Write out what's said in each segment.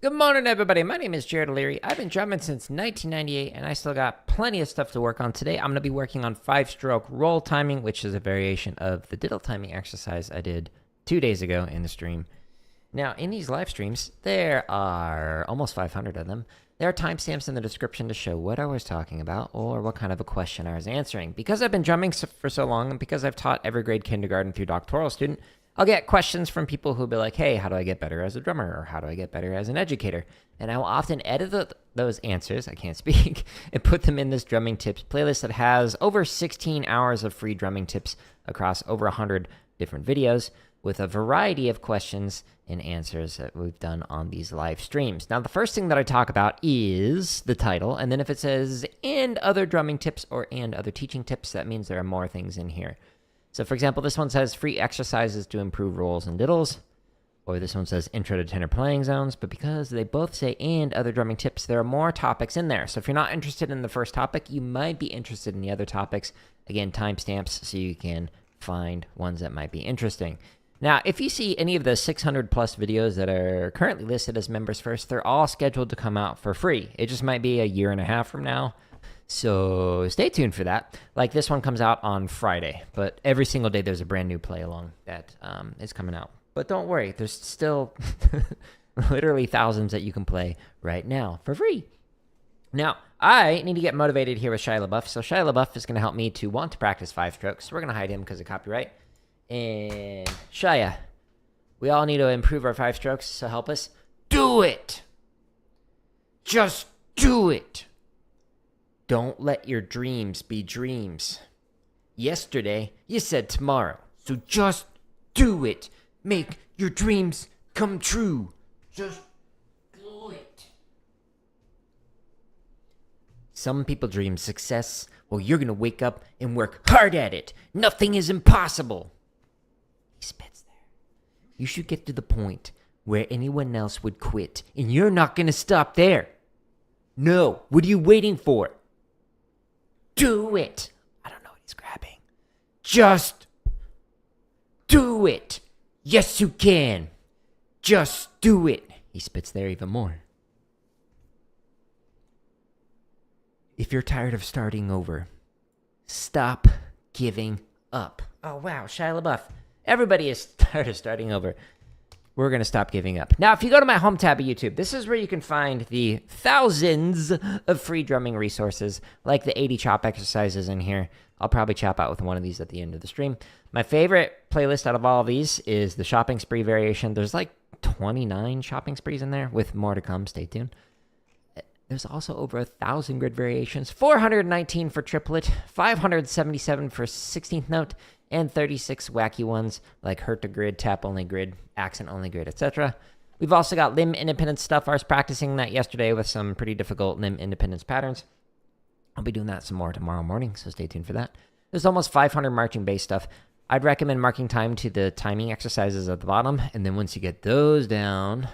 Good morning, everybody. My name is Jared O'Leary. I've been drumming since 1998, and I still got plenty of stuff to work on today. I'm going to be working on 5-stroke roll timing, which is a variation of the diddle timing exercise I did 2 days ago in the stream. Now, in these live streams, there are almost 500 of them. There are timestamps in the description to show what I was talking about or what kind of a question I was answering. Because I've been drumming for so long, and because I've taught every grade kindergarten through doctoral student, I'll get questions from people who'll be like, hey, how do I get better as a drummer? Or how do I get better as an educator? And I will often edit those answers, I can't speak, and put them in this drumming tips playlist that has over 16 hours of free drumming tips across over 100 different videos with a variety of questions and answers that we've done on these live streams. Now, the first thing that I talk about is the title. And then if it says, and other drumming tips or and other teaching tips, that means there are more things in here. So, for example, this one says free exercises to improve rolls and diddles, or this one says intro to tenor playing zones, but because they both say and other drumming tips, there are more topics in there. So if you're not interested in the first topic, you might be interested in the other topics. Again, timestamps so you can find ones that might be interesting. Now, if you see any of the 600 plus videos that are currently listed as members first, they're all scheduled to come out for free. It just might be a year and a half from now. So stay tuned for that. Like this one comes out on Friday, but every single day there's a brand new play along that is coming out. But don't worry, there's still literally thousands that you can play right now for free. Now, I need to get motivated here with Shia LaBeouf. So Shia LaBeouf is going to help me to want to practice 5 strokes. So we're going to hide him because of copyright. And Shia, we all need to improve our 5 strokes, so help us. Do it! Just do it! Don't let your dreams be dreams. Yesterday, you said tomorrow. So just do it. Make your dreams come true. Just do it. Some people dream success. Well, you're going to wake up and work hard at it. Nothing is impossible. He spits there. You should get to the point where anyone else would quit. And you're not going to stop there. No. What are you waiting for? Do it. I don't know what he's grabbing. Just do it. Yes, you can. Just do it. He spits there even more. If you're tired of starting over, stop giving up. Oh, wow. Shia LaBeouf. Everybody is tired of starting over. We're going to stop giving up. Now, if you go to my home tab of YouTube, this is where you can find the thousands of free drumming resources, like the 80 chop exercises in here. I'll probably chop out with one of these at the end of the stream. My favorite playlist out of all of these is the shopping spree variation. There's like 29 shopping sprees in there, with more to come. Stay tuned. There's also over 1,000 grid variations, 419 for triplet, 577 for 16th note, and 36 wacky ones like hurt to grid, tap only grid, accent only grid, etc. We've also got limb independence stuff. I was practicing that yesterday with some pretty difficult limb independence patterns. I'll be doing that some more tomorrow morning, so stay tuned for that. There's almost 500 marching bass stuff. I'd recommend marking time to the timing exercises at the bottom, and then once you get those down,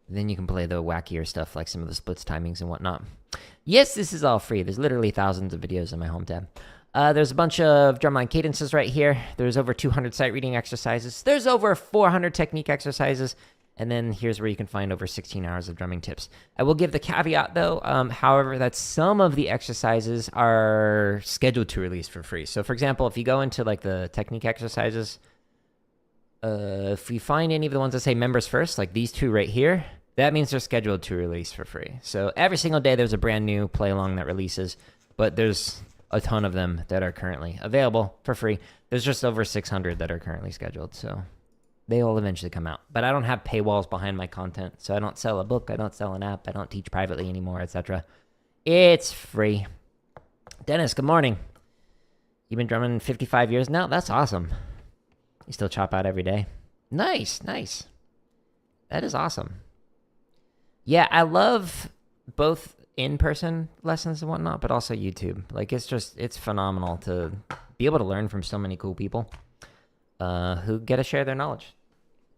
then you can play the wackier stuff like some of the splits timings and whatnot. Yes, this is all free. There's literally thousands of videos in my home tab. There's a bunch of drumline cadences right here. There's over 200 sight reading exercises. There's over 400 technique exercises. And then here's where you can find over 16 hours of drumming tips. I will give the caveat, though, however, that some of the exercises are scheduled to release for free. So, for example, if you go into like the technique exercises, if you find any of the ones that say members first, like these two right here, that means they're scheduled to release for free. So every single day there's a brand new play along that releases, but there's a ton of them that are currently available for free. There's just over 600 that are currently scheduled, so they will eventually come out. But I don't have paywalls behind my content, so I don't sell a book, I don't sell an app, I don't teach privately anymore, etc. It's free. Dennis, good morning. You've been drumming 55 years now? That's awesome. You still chop out every day? Nice, nice. That is awesome. Yeah, I love both in-person lessons and whatnot, but also YouTube. Like, it's phenomenal to be able to learn from so many cool people who get to share their knowledge.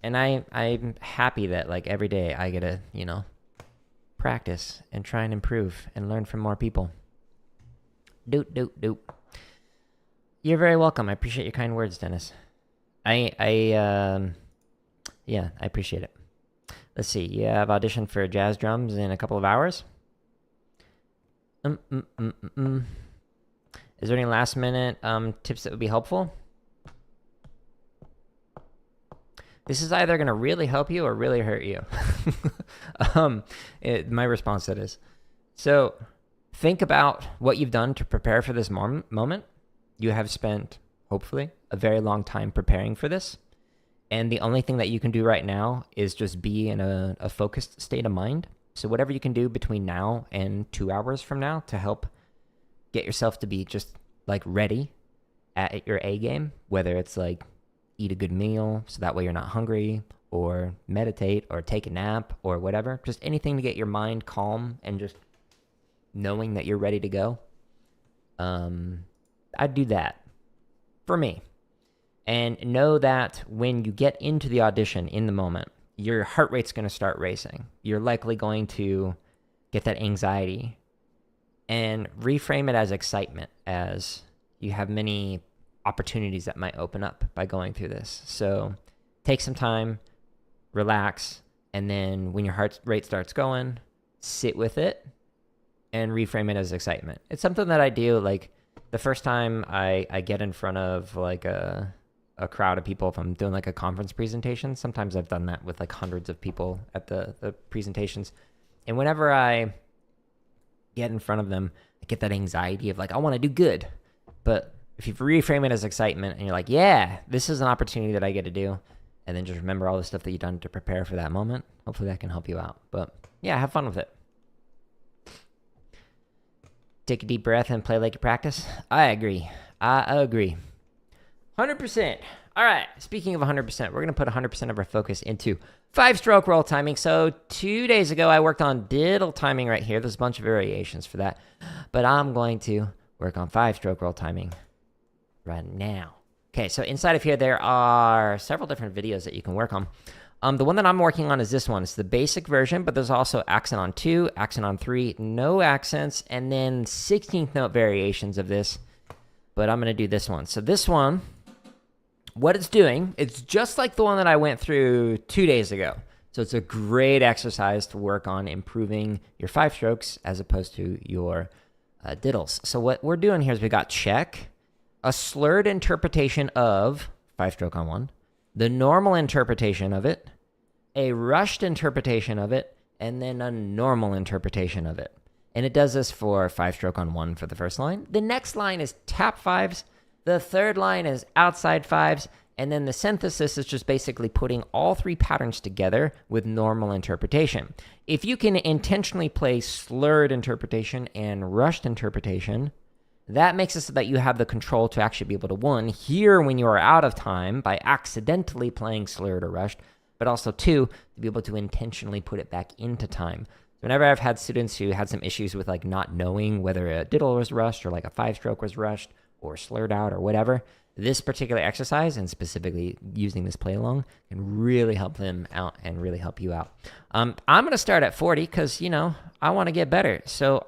And I'm happy that, like, every day I get to, practice and try and improve and learn from more people. Doot, doot, doot. You're very welcome. I appreciate your kind words, Dennis. I appreciate it. Let's see. You have auditioned for jazz drums in a couple of hours. Is there any last minute tips that would be helpful? This is either going to really help you or really hurt you. My response to that is, so think about what you've done to prepare for this moment. You have spent, hopefully, a very long time preparing for this. And the only thing that you can do right now is just be in a focused state of mind. So whatever you can do between now and 2 hours from now to help get yourself to be just like ready at your A game, whether it's like eat a good meal so that way you're not hungry, or meditate or take a nap or whatever. Just anything to get your mind calm and just knowing that you're ready to go. I'd do that for me. And know that when you get into the audition in the moment, your heart rate's going to start racing. You're likely going to get that anxiety, and reframe it as excitement, as you have many opportunities that might open up by going through this. So take some time, relax, and then when your heart rate starts going, sit with it and reframe it as excitement. It's something that I do like the first time I get in front of like a crowd of people. If I'm doing like a conference presentation, sometimes I've done that with like hundreds of people at the presentations. And whenever I get in front of them, I get that anxiety of like, I want to do good. But if you reframe it as excitement and you're like, yeah, this is an opportunity that I get to do, and then just remember all the stuff that you've done to prepare for that moment, hopefully that can help you out. But yeah, have fun with it. Take a deep breath and play like you practice. I agree. 100%. All right, speaking of 100%, we're going to put 100% of our focus into 5-stroke roll timing. So 2 days ago, I worked on diddle timing right here. There's a bunch of variations for that. But I'm going to work on 5-stroke roll timing right now. Okay, so inside of here, there are several different videos that you can work on. The one that I'm working on is this one. It's the basic version, but there's also accent on 2, accent on 3, no accents, and then 16th note variations of this. But I'm going to do this one. So this one, what it's doing, it's just like the one that I went through 2 days ago. So it's a great exercise to work on improving your 5 strokes as opposed to your diddles. So what we're doing here is we got check, a slurred interpretation of 5-stroke on 1, the normal interpretation of it, a rushed interpretation of it, and then a normal interpretation of it. And it does this for 5-stroke on 1 for the first line. The next line is tap 5s. The third line is outside 5s. And then the synthesis is just basically putting all 3 patterns together with normal interpretation. If you can intentionally play slurred interpretation and rushed interpretation, that makes it so that you have the control to actually be able to, 1, hear when you are out of time by accidentally playing slurred or rushed, but also 2, to be able to intentionally put it back into time. Whenever I've had students who had some issues with like not knowing whether a diddle was rushed or like a 5-stroke was rushed or slurred out or whatever, this particular exercise, and specifically using this play along, can really help them out and really help you out. I'm going to start at 40 because, you know, I want to get better. So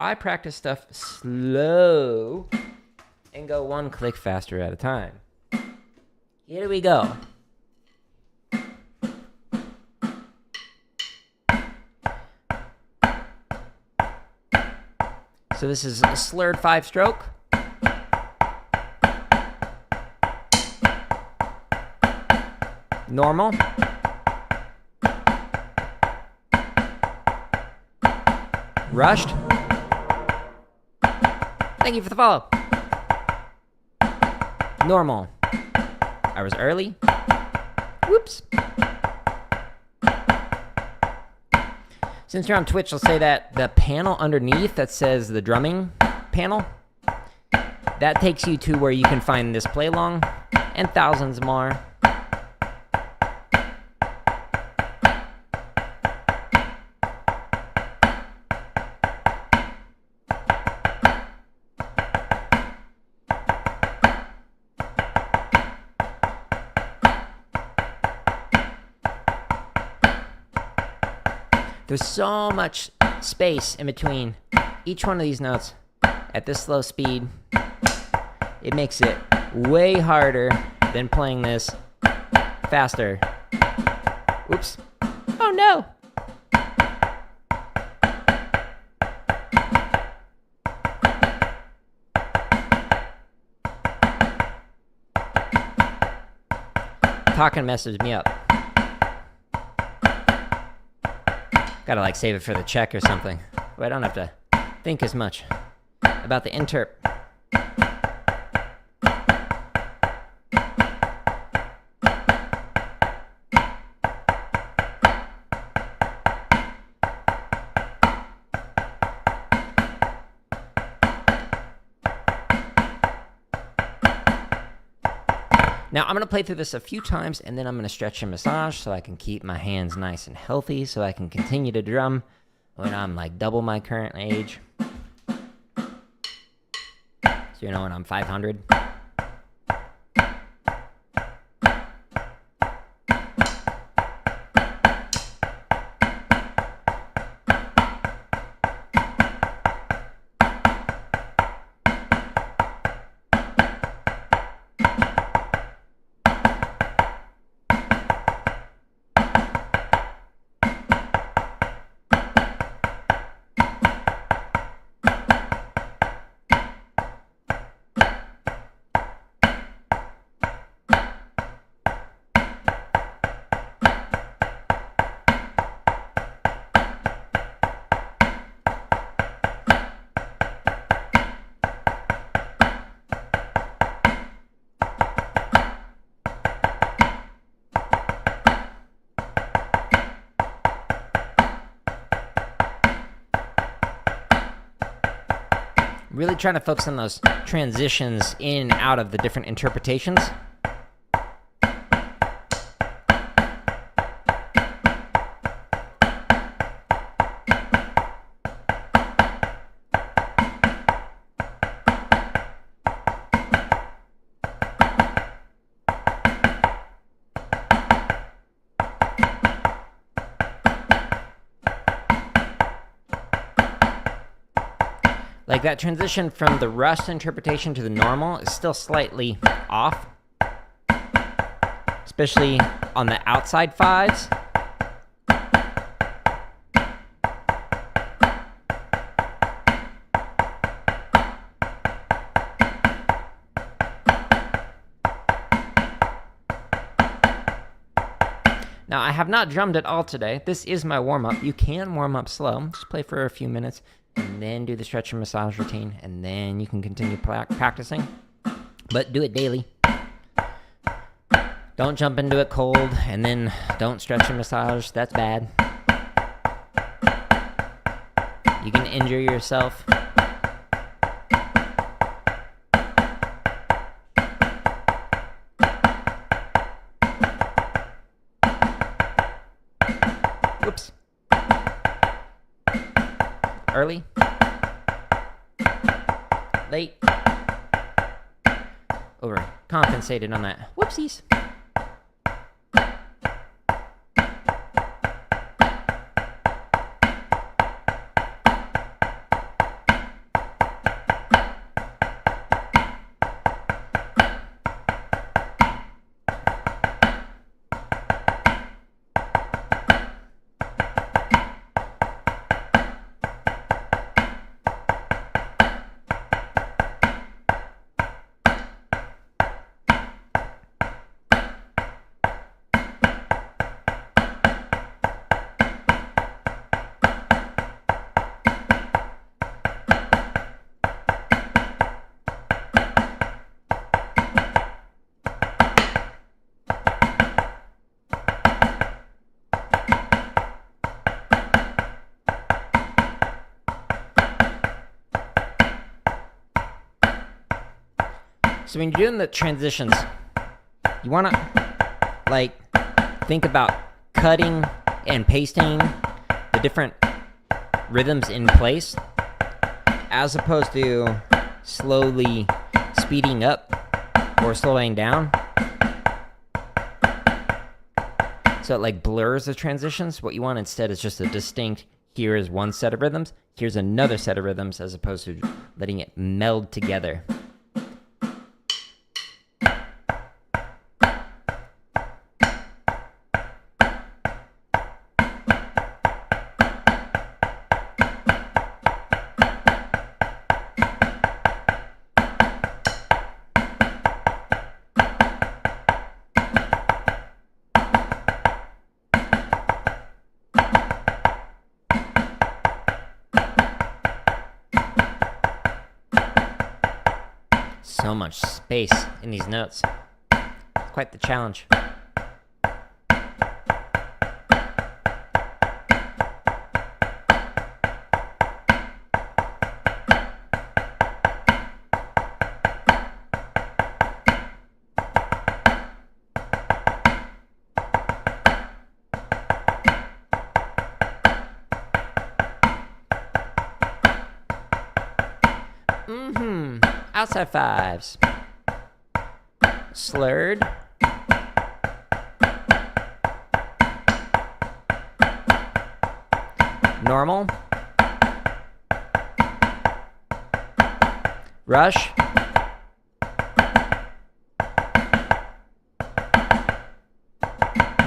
I practice stuff slow and go 1 click faster at a time. Here we go. So this is a slurred 5-stroke. Normal. Rushed. Thank you for the follow. Normal. I was early. Whoops. Since you're on Twitch, I'll say that the panel underneath that says the drumming panel, that takes you to where you can find this play along and thousands more. There's so much space in between each one of these notes at this slow speed. It makes it way harder than playing this faster. Oops. Oh no! Talking messes me up. Gotta like save it for the check or something. But I don't have to think as much about the interp. Now, I'm going to play through this a few times, and then I'm going to stretch and massage so I can keep my hands nice and healthy, so I can continue to drum when I'm like double my current age. So, you know, when I'm 500. Really trying to focus on those transitions in and out of the different interpretations. Like that transition from the rust interpretation to the normal is still slightly off, especially on the outside fives. Now, I have not drummed at all today. This is my warm-up. You can warm up slow. Just play for a few minutes, and then do the stretch and massage routine, and then you can continue practicing. But do it daily. Don't jump into it cold, and then don't stretch and massage. That's bad. You can injure yourself. Whoops. Early. Late. Overcompensated on that. Whoopsies. So when you're doing the transitions, you want to like think about cutting and pasting the different rhythms in place as opposed to slowly speeding up or slowing down. So it like blurs the transitions. What you want instead is just a distinct, here is one set of rhythms, here's another set of rhythms, as opposed to letting it meld together. so much space in these notes. It's quite the challenge. Outside fives. Slurred. Normal. Rush.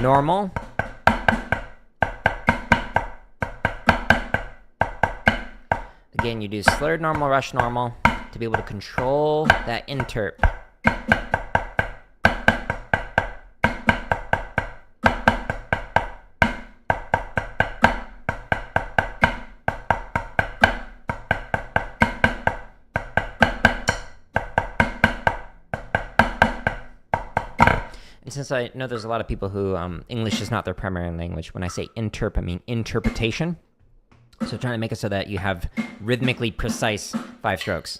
Normal. Again, you do slurred, normal, rush, normal to be able to control that interp. And since I know there's a lot of people who English is not their primary language, when I say interp, I mean interpretation. So trying to make it so that you have rhythmically precise 5 strokes.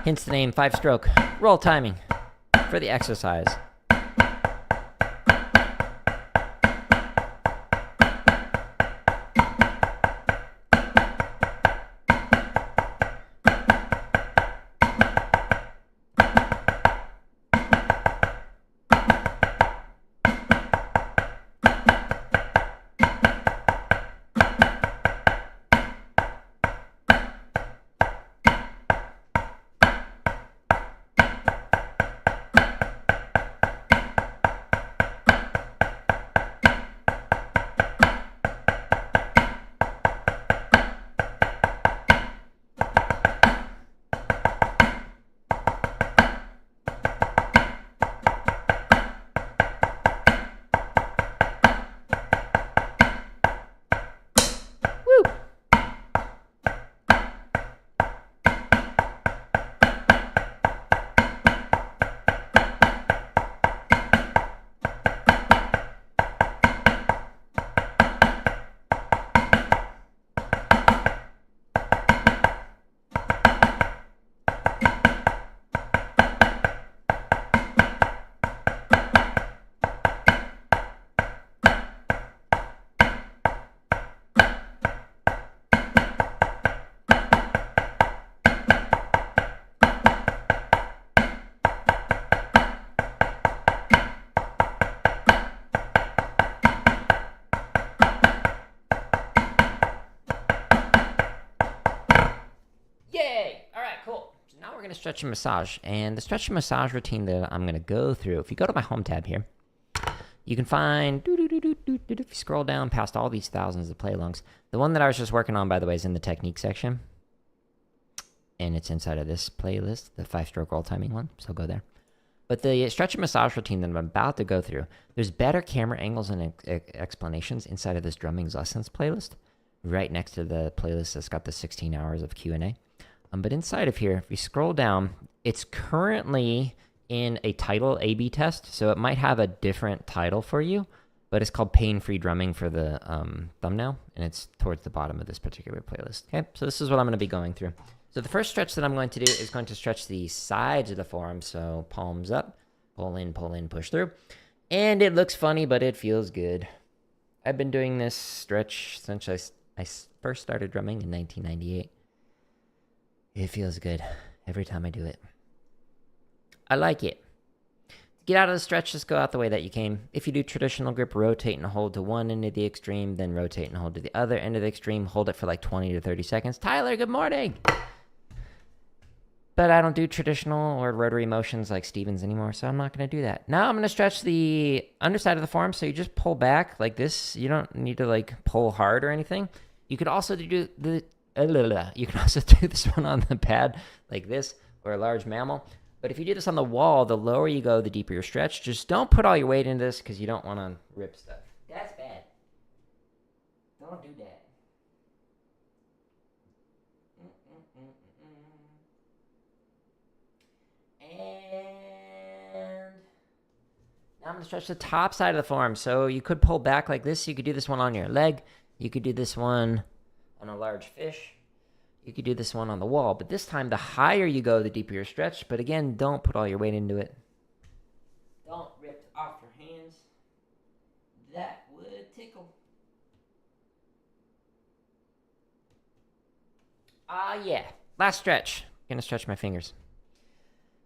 Hence the name 5-stroke roll timing for the exercise. Going to stretch and massage, and the stretch and massage routine that I'm going to go through, if you go to my home tab here, you can find, if you scroll down past all these thousands of play-alongs, the one that I was just working on, by the way, is in the technique section, and it's inside of this playlist, the 5-stroke roll timing one, so go there. But the stretch and massage routine that I'm about to go through, there's better camera angles and explanations inside of this drumming lessons playlist, right next to the playlist that's got the 16 hours of Q&A. But inside of here, if you scroll down, it's currently in a title A/B test, so it might have a different title for you, but it's called Pain-Free Drumming for the thumbnail, and it's towards the bottom of this particular playlist. Okay, so this is what I'm going to be going through. So the first stretch that I'm going to do is going to stretch the sides of the forearm, so palms up, pull in, push through. And it looks funny, but it feels good. I've been doing this stretch since I first started drumming in 1998. It feels good every time I do it. I like it. To get out of the stretch, just go out the way that you came. If you do traditional grip, rotate and hold to one end of the extreme, then rotate and hold to the other end of the extreme. Hold it for like 20 to 30 seconds. Tyler, good morning! But I don't do traditional or rotary motions like Stevens anymore, so I'm not going to do that. Now I'm going to stretch the underside of the forearm, so you just pull back like this. You don't need to like pull hard or anything. You could also do you can also do this one on the pad like this, or a large mammal. But if you do this on the wall, the lower you go, the deeper your stretch. Just don't put all your weight into this because you don't want to rip stuff. That's bad. Don't do that. And now I'm going to stretch the top side of the forearm. So you could pull back like this. You could do this one on your leg. You could do this one on a large fish. You could do this one on the wall. But this time, the higher you go, the deeper your stretch. But again, don't put all your weight into it. Don't rip off your hands. That would tickle. Yeah. Last stretch. Gonna stretch my fingers.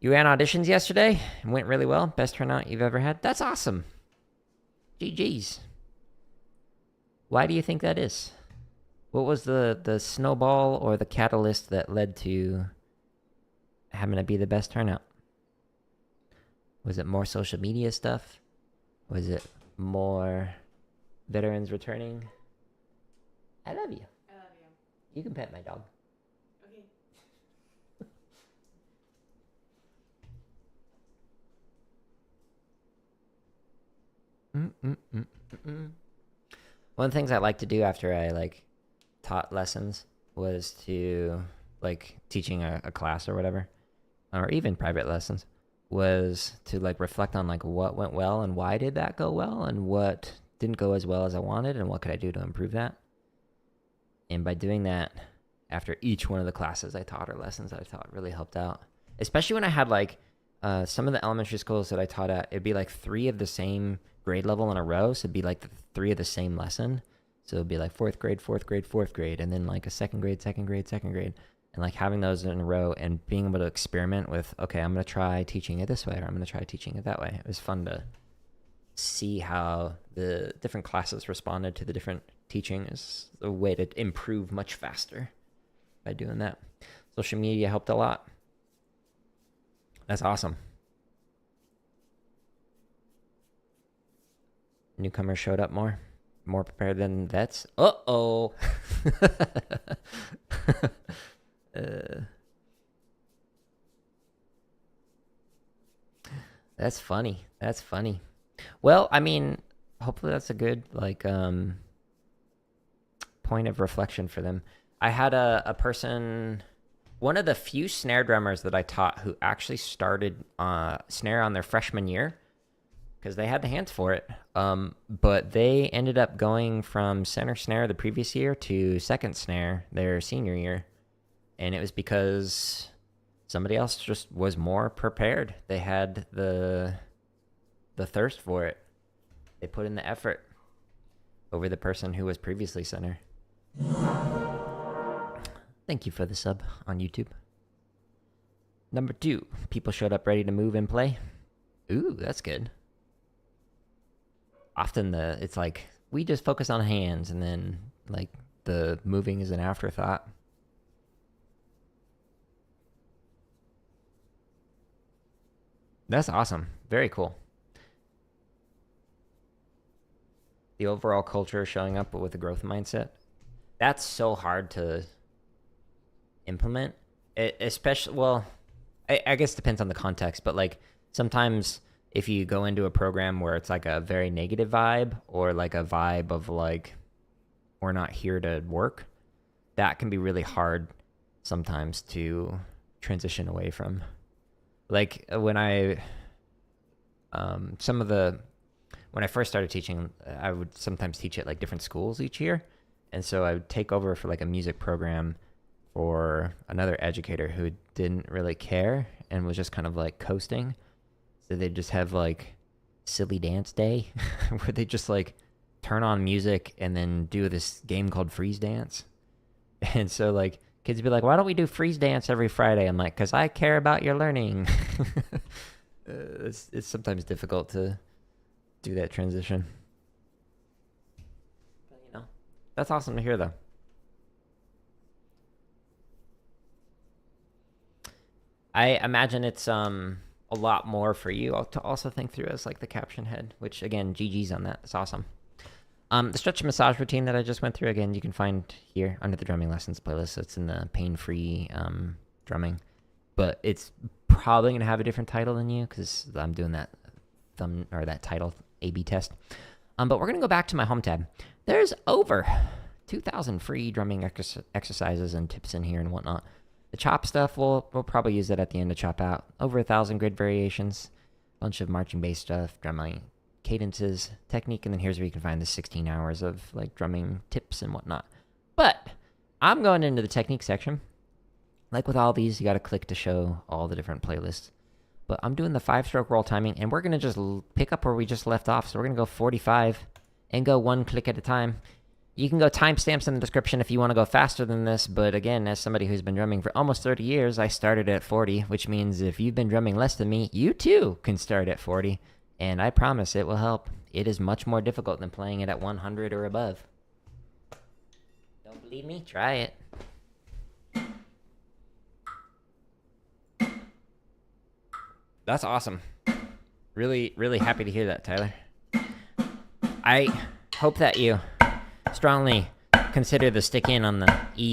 You ran auditions yesterday and went really well. Best turnout you've ever had. That's awesome. GG's. Why do you think that is? What was the snowball or the catalyst that led to having to be the best turnout? Was it more social media stuff? Was it more veterans returning? I love you. I love you. You can pet my dog. Okay. One of the things I like to do after I taught lessons was to teaching a class or whatever, or even private lessons, was to reflect on what went well and why did that go well and what didn't go as well as I wanted and what could I do to improve that. And by doing that, after each one of the classes I taught or lessons I taught, really helped out. Especially when I had some of the elementary schools that I taught at, it'd be 3 of the same grade level in a row. So it'd be the 3 of the same lesson. So it'd be 4th grade, 4th grade, 4th grade, and then a 2nd grade, 2nd grade, 2nd grade. And having those in a row and being able to experiment with, okay, I'm going to try teaching it this way, or I'm going to try teaching it that way. It was fun to see how the different classes responded to the different teaching. Is a way to improve much faster by doing that. Social media helped a lot. That's awesome. Newcomers showed up more prepared than vets. Uh-oh. That's funny. That's funny. Well, I mean, hopefully that's a good point of reflection for them. I had a person, one of the few snare drummers that I taught who actually started snare on their freshman year because they had the hands for it. But they ended up going from center snare the previous year to second snare their senior year. And it was because somebody else just was more prepared. They had the thirst for it. They put in the effort over the person who was previously center. Thank you for the sub on YouTube. Number 2, people showed up ready to move and play. Ooh, that's good. Often it's we just focus on hands and then the moving is an afterthought. That's awesome. Very cool. The overall culture showing up with a growth mindset. That's so hard to implement. Especially, well, I guess it depends on the context, but sometimes if you go into a program where it's a very negative vibe or a vibe of we're not here to work, that can be really hard sometimes to transition away from. When I first started teaching, I would sometimes teach at different schools each year. And so I would take over for a music program for another educator who didn't really care and was just kind of coasting. So they'd just have silly dance day where they just turn on music and then do this game called freeze dance. And so kids would be why don't we do freeze dance every Friday? I'm because I care about your learning. It's sometimes difficult to do that transition. But, that's awesome to hear, though. I imagine it's a lot more for you to also think through as the caption head, which, again, GG's on that. It's awesome. The stretch and massage routine that I just went through, again, you can find here under the drumming lessons playlist. So it's in the pain-free drumming. But it's probably going to have a different title than you because I'm doing that that title A/B test. But we're going to go back to my home tab. There's over 2,000 free drumming exercises and tips in here and whatnot. The chop stuff, we'll probably use that at the end to chop out. Over 1,000 grid variations, bunch of marching bass stuff, drumming cadences, technique, and then here's where you can find the 16 hours of like drumming tips and whatnot. But I'm going into the technique section. Like with all these, you got to click to show all the different playlists. But I'm doing the 5-stroke roll timing, and we're going to just pick up where we just left off. So we're going to go 45 and go 1 click at a time. You can go timestamps in the description if you want to go faster than this, but again, as somebody who's been drumming for almost 30 years, I started at 40, which means if you've been drumming less than me, you too can start at 40, and I promise it will help. It is much more difficult than playing it at 100 or above. Don't believe me? Try it. That's awesome. Really, really happy to hear that, Tyler. I hope that you strongly consider the stick in on the E.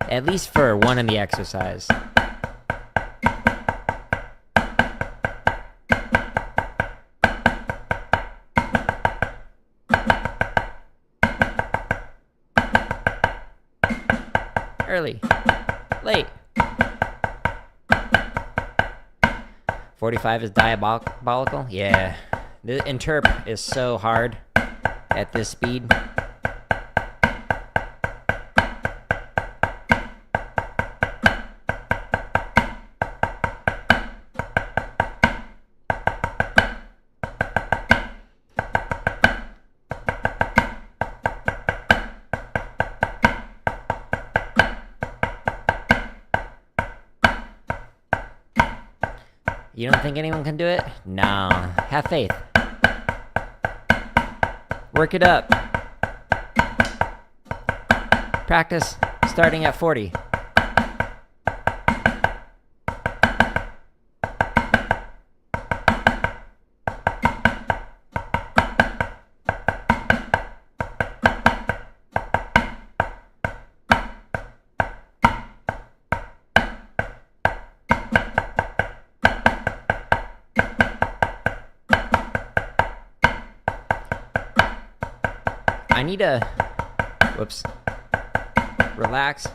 At least for one in the exercise. Early. Late. 45 is diabolical? Yeah. The interp is so hard at this speed. You don't think anyone can do it? No. Have faith. Work it up. Practice starting at 40. I need to, relax.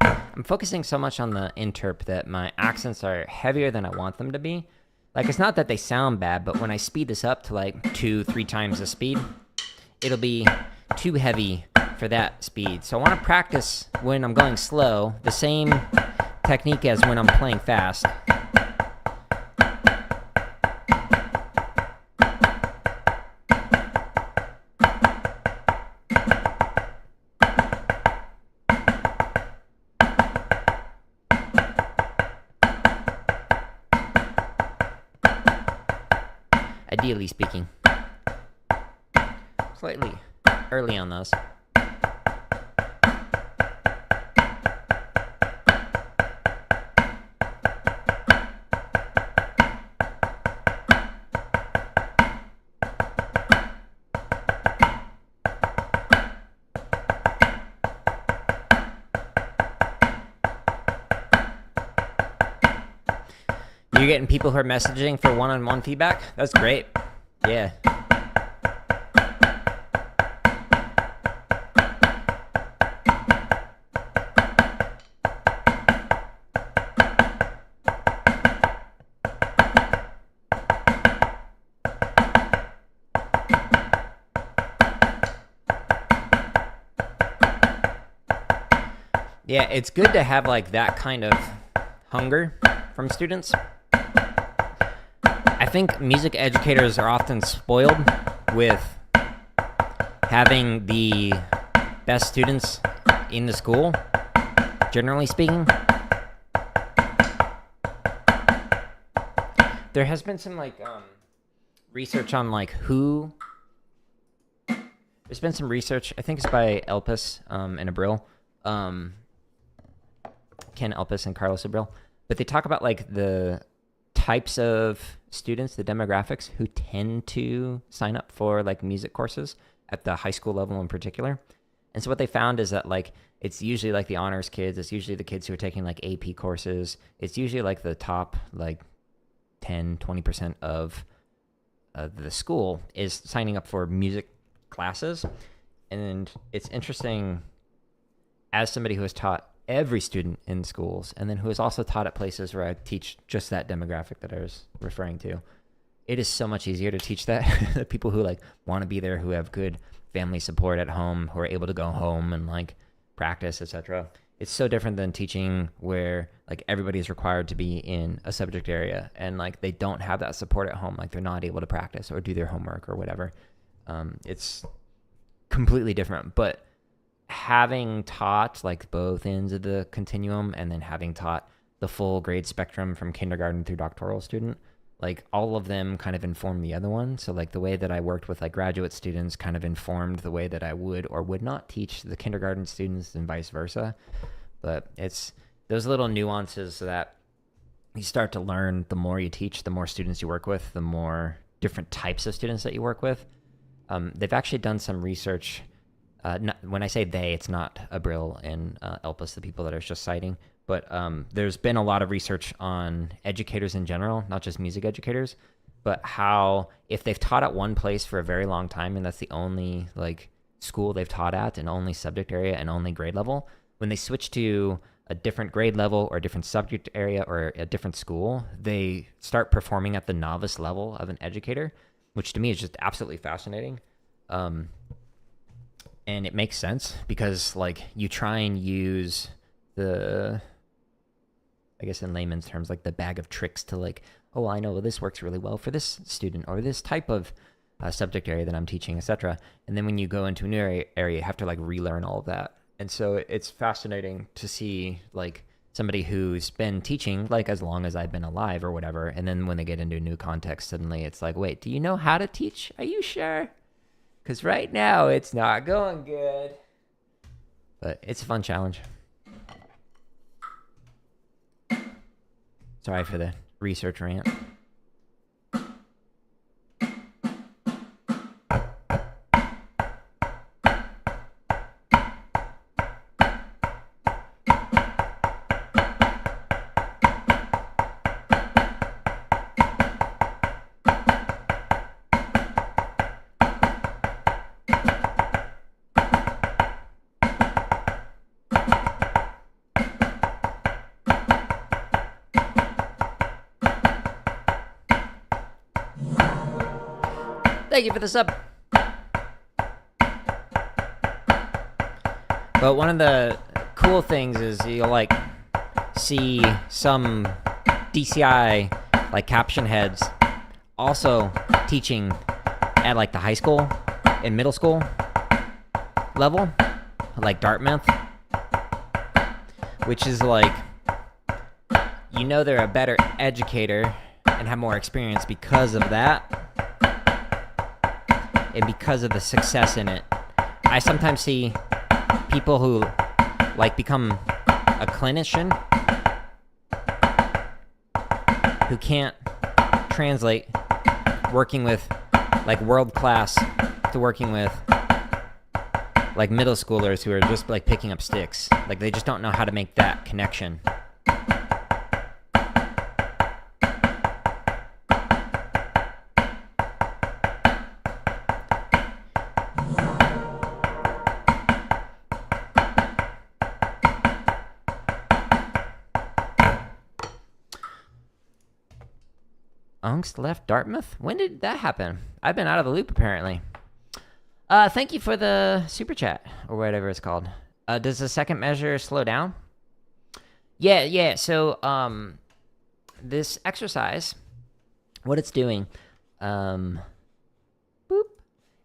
I'm focusing so much on the interp that my accents are heavier than I want them to be. Like, it's not that they sound bad, but when I speed this up to like 2-3 times the speed, it'll be too heavy for that speed. So I want to practice when I'm going slow, the same technique as when I'm playing fast. Ideally speaking. Slightly early on those. You're getting people who are messaging for one-on-one feedback? That's great. Yeah. Yeah, it's good to have like that kind of hunger from students. I think music educators are often spoiled with having the best students in the school, generally speaking. There has been some like research on like who. There's been some research. I think it's by Elpis and Abril, Ken Elpis and Carlos Abril, but they talk about like the types of students, the demographics who tend to sign up for like music courses at the high school level in particular. And so what they found is that like it's usually like the honors kids, it's usually the kids who are taking like AP courses, it's usually like the top like 10-20% of the school is signing up for music classes. And it's interesting, as somebody who has taught every student in schools, and then who has also taught at places where I teach just that demographic that I was referring to, it is so much easier to teach that. The people who like want to be there, who have good family support at home, who are able to go home and like practice, etc. It's so different than teaching where like everybody is required to be in a subject area and like they don't have that support at home, like they're not able to practice or do their homework or whatever. It's completely different. But having taught like both ends of the continuum, and then having taught the full grade spectrum from kindergarten through doctoral student, like all of them kind of inform the other one. So like the way that I worked with like graduate students kind of informed the way that I would or would not teach the kindergarten students, and vice versa. But it's those little nuances that you start to learn the more you teach, the more students you work with, the more different types of students that you work with. They've actually done some research. When I say they, it's not Abril and Elpis, the people that I was just citing. But there's been a lot of research on educators in general, not just music educators, but how if they've taught at one place for a very long time, and that's the only like school they've taught at, and only subject area and only grade level, when they switch to a different grade level or a different subject area or a different school, they start performing at the novice level of an educator, which to me is just absolutely fascinating. And it makes sense because like you try and use the, I guess in layman's terms, like the bag of tricks to like, oh, I know this works really well for this student or this type of subject area that I'm teaching, etc. And then when you go into a new area, you have to like relearn all of that. And so it's fascinating to see like somebody who's been teaching like as long as I've been alive or whatever. And then when they get into a new context, suddenly it's like, wait, do you know how to teach? Are you sure? Because right now it's not going good. But it's a fun challenge. Sorry for the research rant. Thank you for the sub. But one of the cool things is you'll like see some DCI like caption heads also teaching at like the high school and middle school level, like Dartmouth, which is like, you know, they're a better educator and have more experience because of that. And because of the success in it. I sometimes see people who like become a clinician who can't translate working with like world class to working with like middle schoolers who are just like picking up sticks. Like they just don't know how to make that connection. Angst left Dartmouth? When did that happen? I've been out of the loop, apparently. Thank you for the super chat, or whatever it's called. Does the second measure slow down? Yeah. So, this exercise, what it's doing,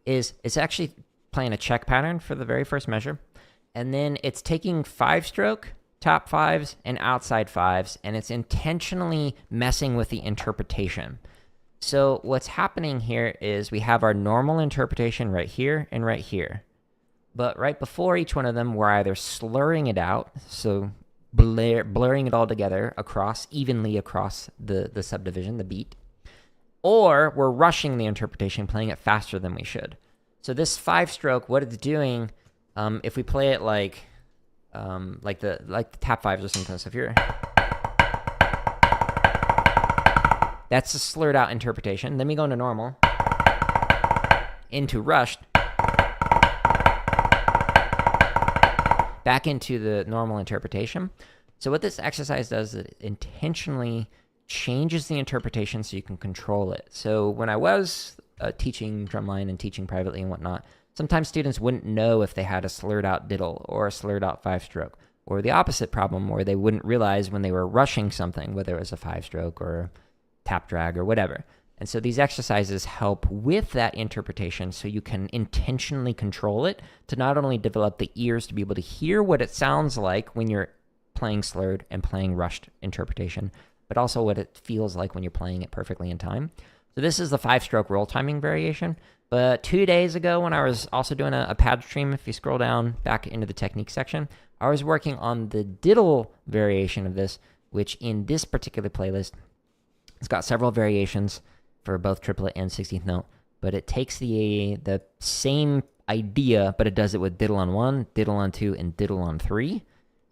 is it's actually playing a check pattern for the very first measure. And then it's taking 5-stroke, top fives, and outside fives, and it's intentionally messing with the interpretation. So what's happening here is we have our normal interpretation right here and right here. But right before each one of them, we're either slurring it out, so blurring it all together evenly across the subdivision, the beat, or we're rushing the interpretation, playing it faster than we should. So this 5-stroke, what it's doing, if we play it like the tap fives or something, so if you're, that's a slurred out interpretation. Then we go into normal. into rushed, back into the normal interpretation. So what this exercise does is it intentionally changes the interpretation so you can control it. So when I was teaching drumline and teaching privately and whatnot, sometimes students wouldn't know if they had a slurred out diddle or a slurred out 5-stroke, or the opposite problem where they wouldn't realize when they were rushing something, whether it was a 5-stroke or tap drag or whatever. And so these exercises help with that interpretation so you can intentionally control it to not only develop the ears to be able to hear what it sounds like when you're playing slurred and playing rushed interpretation, but also what it feels like when you're playing it perfectly in time. So this is the 5-stroke roll timing variation. But 2 days ago when I was also doing a pad stream, if you scroll down back into the technique section, I was working on the diddle variation of this, which in this particular playlist, it's got several variations for both triplet and 16th note, but it takes the same idea, but it does it with diddle on 1, diddle on 2, and diddle on 3.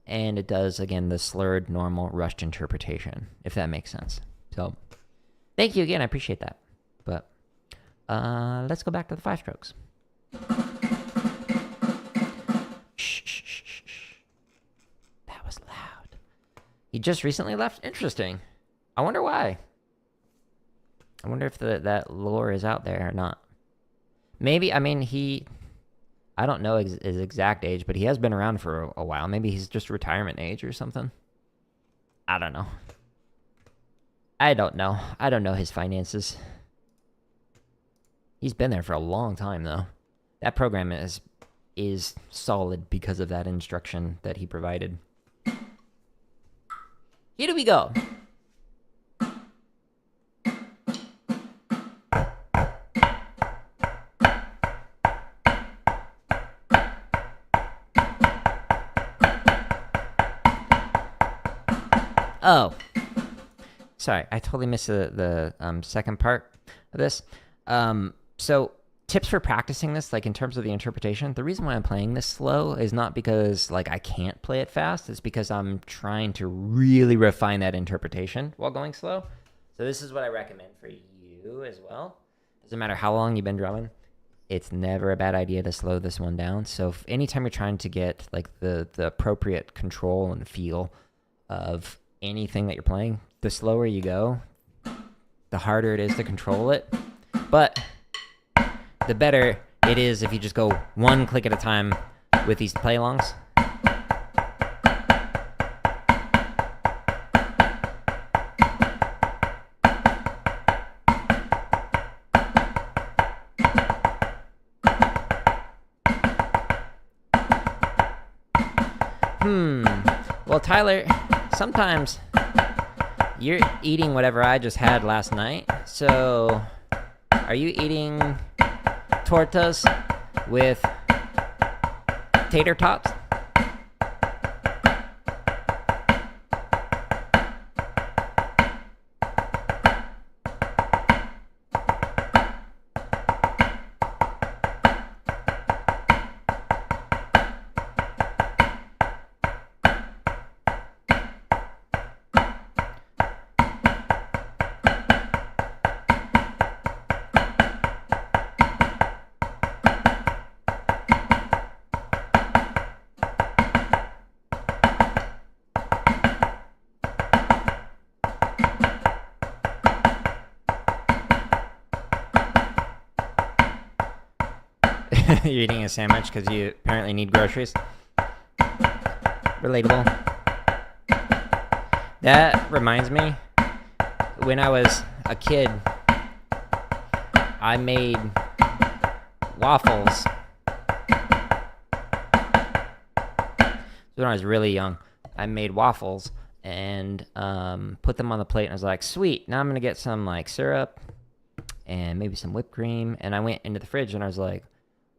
And it does, again, the slurred, normal, rushed interpretation, if that makes sense. So, thank you again. I appreciate that. But let's go back to the 5-strokes. Shh, shh, shh, shh, shh. That was loud. He just recently left? Interesting. I wonder why. I wonder if that lore is out there or not. Maybe, I mean, I don't know his exact age, but he has been around for a while. Maybe he's just retirement age or something. I don't know. I don't know his finances. He's been there for a long time, though. That program is solid because of that instruction that he provided. Here do we go. Oh, sorry, I totally missed the second part of this. So tips for practicing this, like in terms of the interpretation, the reason why I'm playing this slow is not because like I can't play it fast. It's because I'm trying to really refine that interpretation while going slow. So this is what I recommend for you as well. Doesn't matter how long you've been drumming. It's never a bad idea to slow this one down. So if anytime you're trying to get like the appropriate control and feel of anything that you're playing, the slower you go, the harder it is to control it. But the better it is if you just go one click at a time with these play-alongs. Well, Tyler, sometimes you're eating whatever I just had last night. So, are you eating tortas with tater tots? You're eating a sandwich because you apparently need groceries. Relatable. That reminds me, when I was a kid, I made waffles. When I was really young, I made waffles and put them on the plate, and I was like, sweet, now I'm going to get some like syrup and maybe some whipped cream. And I went into the fridge and I was like,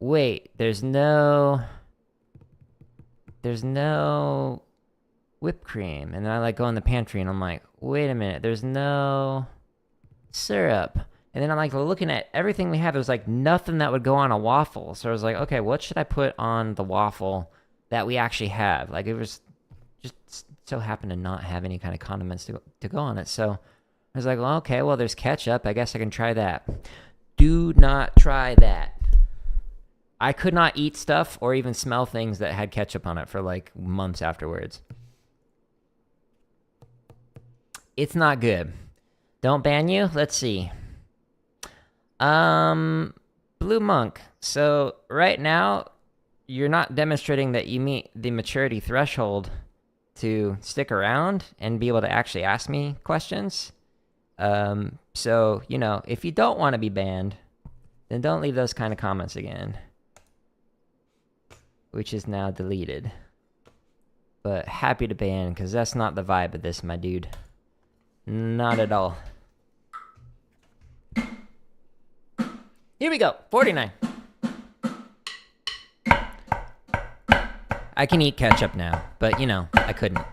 wait, there's no whipped cream. And then I like go in the pantry and I'm like, wait a minute, there's no syrup. And then I'm like looking at everything we have. There's like nothing that would go on a waffle. So I was like, okay, what should I put on the waffle that we actually have? Like it was just so happened to not have any kind of condiments to go on it. So I was like, well, okay, well, there's ketchup. I guess I can try that. Do not try that. I could not eat stuff or even smell things that had ketchup on it for like months afterwards. It's not good. Don't ban you? Let's see. Blue Monk. So right now, you're not demonstrating that you meet the maturity threshold to stick around and be able to actually ask me questions. So, you know, if you don't want to be banned, then don't leave those kind of comments again. Which is now deleted. But happy to ban, because that's not the vibe of this, my dude. Not at all. Here we go, 49. I can eat ketchup now, but you know, I couldn't.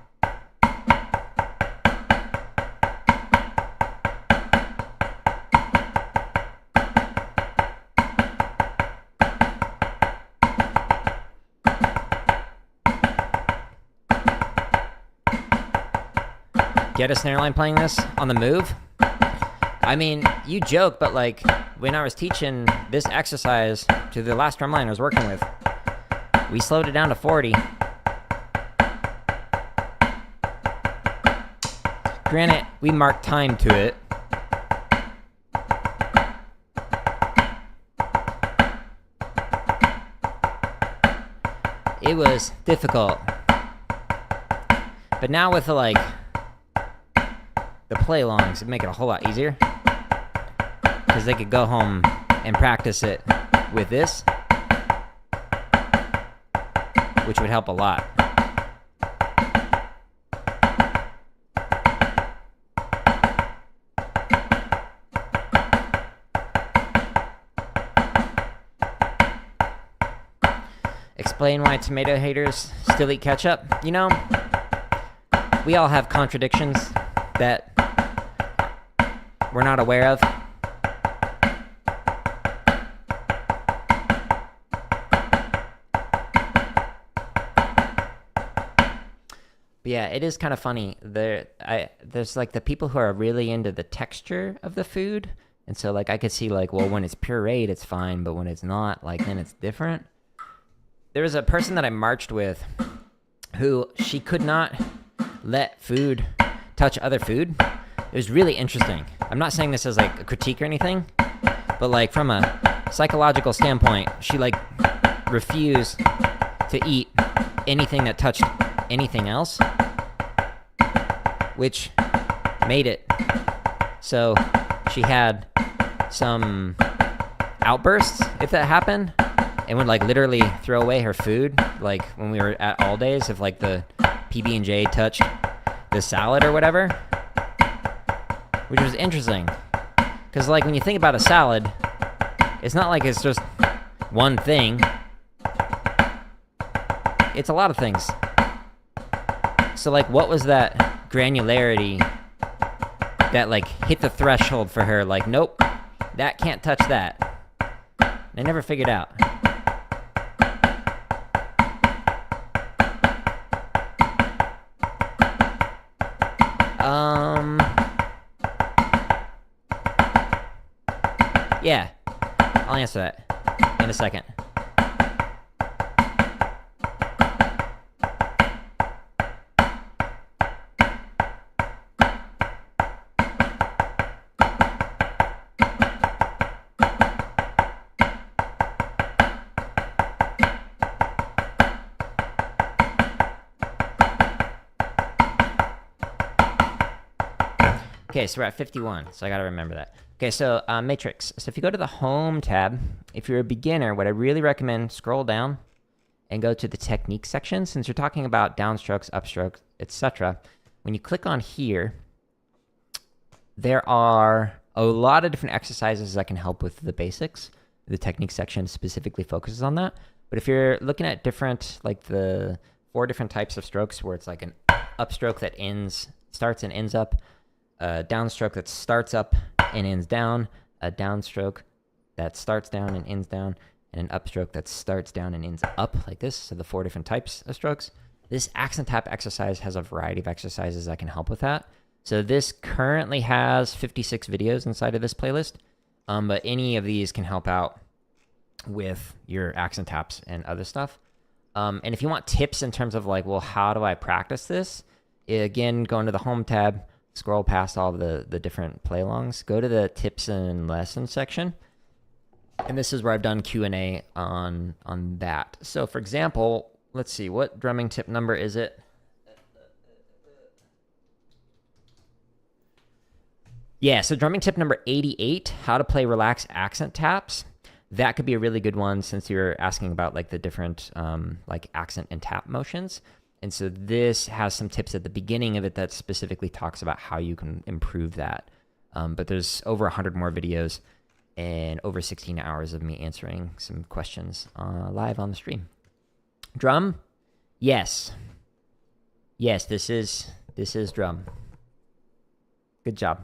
Get a snare line playing this on the move? I mean, you joke, but like when I was teaching this exercise to the last drumline I was working with, we slowed it down to 40. Granted, we marked time to it. It was difficult. But now with the like the play-alongs, it'd make it a whole lot easier. Because they could go home and practice it with this, which would help a lot. Explain why tomato haters still eat ketchup. You know, we all have contradictions that we're not aware of. But yeah, it is kind of funny. There's like the people who are really into the texture of the food. And so like I could see like, well, when it's pureed, it's fine. But when it's not, like then it's different. There was a person that I marched with who she could not let food touch other food. It was really interesting. I'm not saying this as like a critique or anything, but like from a psychological standpoint, she like refused to eat anything that touched anything else, which made it so she had some outbursts if that happened, and would like literally throw away her food, like when we were at All Days, if like the PB&J touched the salad or whatever, which was interesting. Because like when you think about a salad, it's not like it's just one thing. It's a lot of things. So like what was that granularity that like hit the threshold for her? Like, nope, that can't touch that. I never figured out. Yeah, I'll answer that in a second. Okay, so we're at 51, so I gotta remember that. Okay, so matrix. So if you go to the home tab, if you're a beginner, what I really recommend, scroll down and go to the technique section. Since you're talking about downstrokes, upstrokes, etc., when you click on here, there are a lot of different exercises that can help with the basics. The technique section specifically focuses on that. But if you're looking at different, like the 4 different types of strokes, where it's like an upstroke that starts and ends up, a downstroke that starts up and ends down, a downstroke that starts down and ends down, and an upstroke that starts down and ends up, like this. So the 4 different types of strokes. This accent tap exercise has a variety of exercises that can help with that. So this currently has 56 videos inside of this playlist, but any of these can help out with your accent taps and other stuff. And if you want tips in terms of like, well, how do I practice this? Again, go into the home tab, scroll past all the different play-alongs, go to the tips and lessons section. And this is where I've done Q&A on that. So for example, let's see, what drumming tip number is it? Yeah, so drumming tip number 88, how to play relaxed accent taps. That could be a really good one since you're asking about like the different like accent and tap motions. And so this has some tips at the beginning of it that specifically talks about how you can improve that. But there's over 100 more videos and over 16 hours of me answering some questions live on the stream. Drum? Yes. Yes, this is drum. Good job.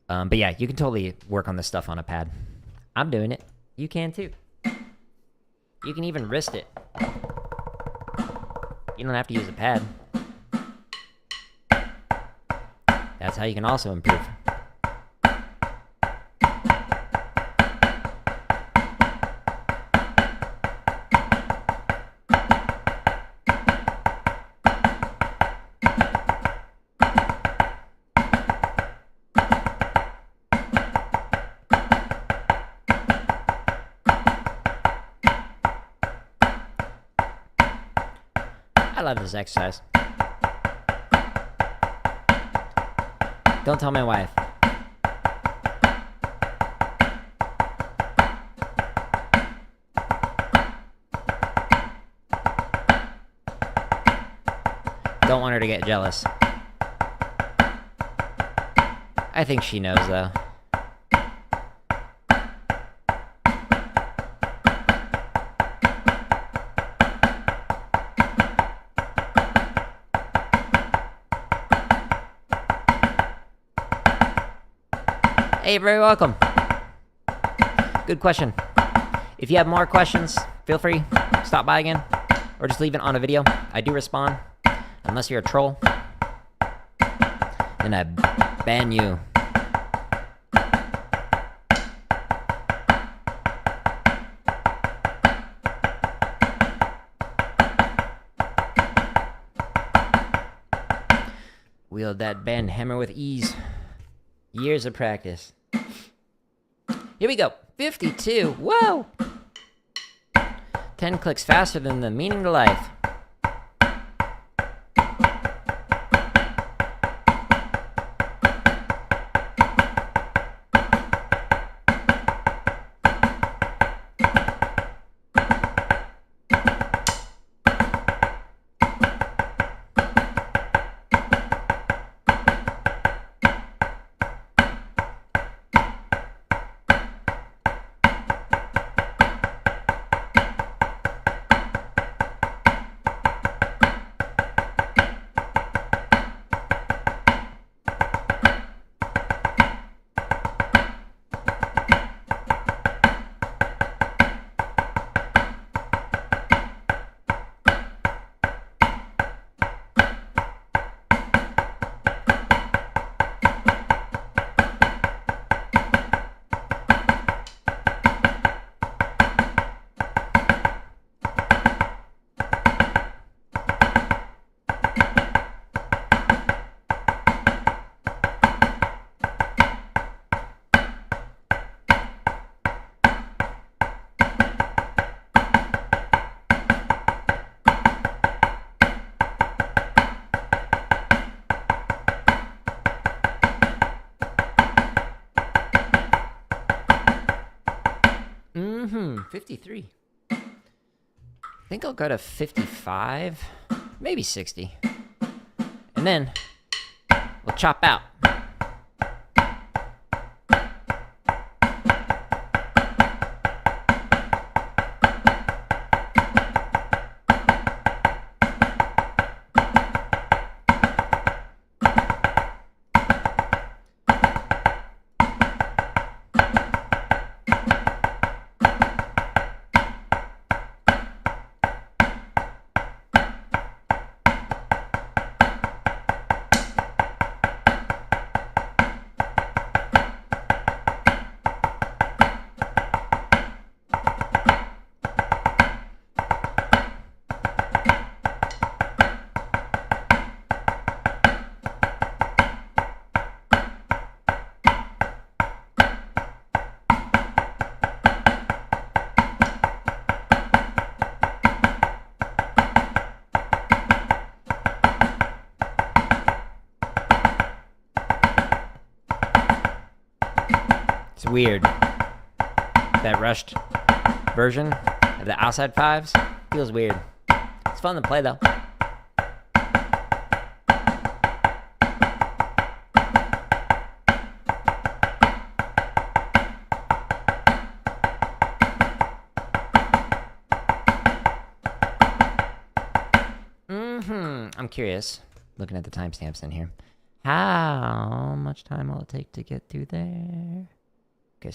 But yeah, you can totally work on this stuff on a pad. I'm doing it. You can too. You can even wrist it. You don't have to use a pad. That's how you can also improve. I love this exercise. Don't tell my wife. Don't want her to get jealous. I think she knows though. Hey, you're very welcome. Good question. If you have more questions, feel free, stop by again, or just leave it on a video. I do respond, unless you're a troll. Then I ban you. Wield that band hammer with ease. Years of practice. Here we go. 52. Whoa! 10 clicks faster than the meaning to life. Mm-hmm. 53. I think I'll go to 55, maybe 60. And then we'll chop out. weird. That rushed version of the outside fives feels weird. It's fun to play though. I'm curious, looking at the timestamps in here, how much time will it take to get through there? Okay,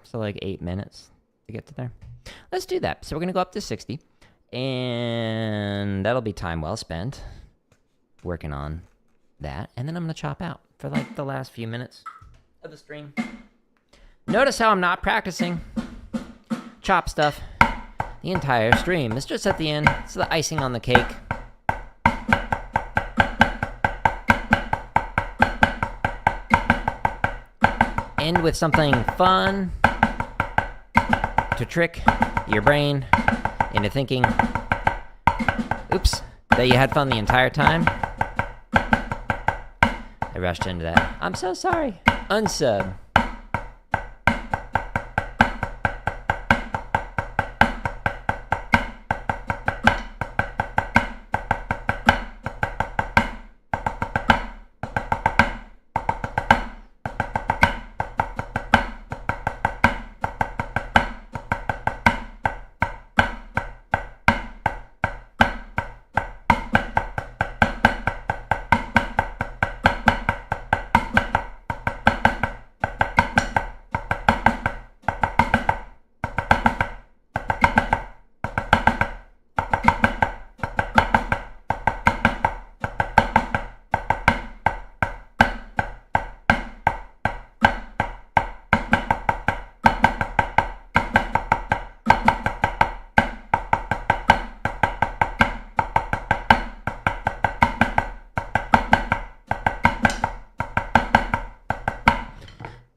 so like 8 minutes to get to there. Let's do that. So we're gonna go up to 60, and that'll be time well spent working on that. And then I'm gonna chop out for like the last few minutes of the stream. Notice how I'm not practicing chop stuff the entire stream. It's just at the end. It's the icing on the cake. End with something fun to trick your brain into thinking, oops, that you had fun the entire time. I rushed into that. I'm so sorry. Unsub.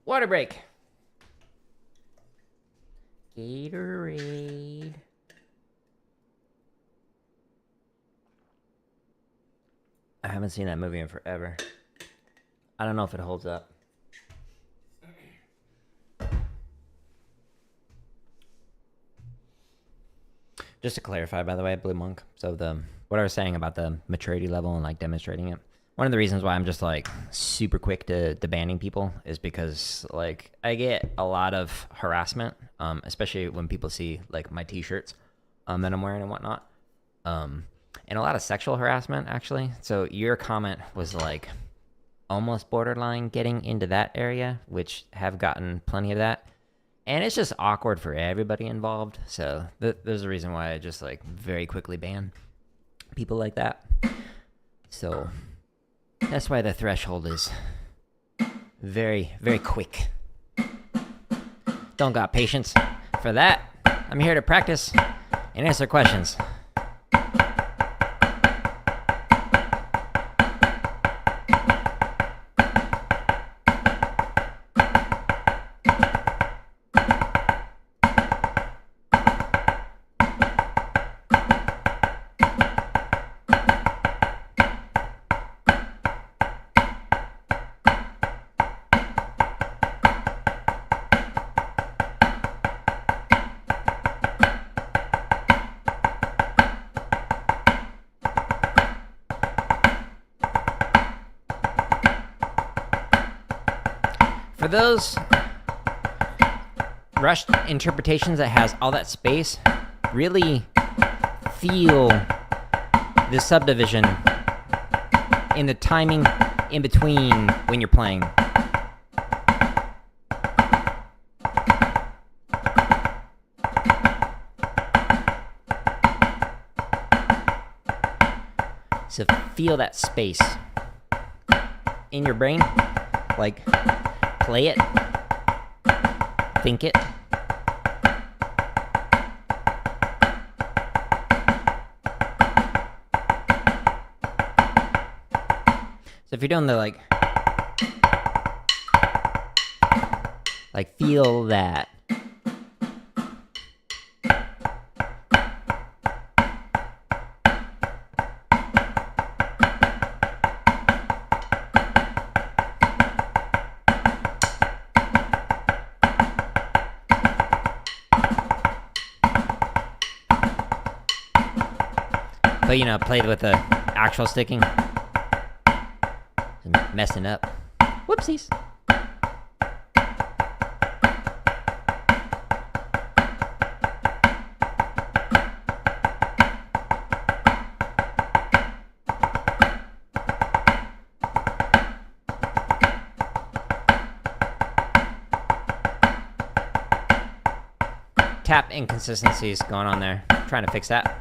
Water break. Gatorade. I haven't seen that movie in forever. I don't know if it holds up. Just to clarify, by the way, Blue Monk. So what I was saying about the maturity level and like demonstrating it. One of the reasons why I'm just like super quick to banning people is because like I get a lot of harassment, especially when people see like my t-shirts that I'm wearing and whatnot, and a lot of sexual harassment actually. So your comment was like almost borderline getting into that area, which have gotten plenty of that, and it's just awkward for everybody involved. So there's a reason why I just like very quickly ban people like that. So that's why the threshold is very, very quick. Don't got patience for that. I'm here to practice and answer questions. For those rushed interpretations that has all that space, really feel the subdivision in the timing in between when you're playing. So feel that space in your brain, like play it, think it. So if you're doing the like feel that. But you know, played with the actual sticking. Messing up. Whoopsies. Tap inconsistencies going on there. Trying to fix that.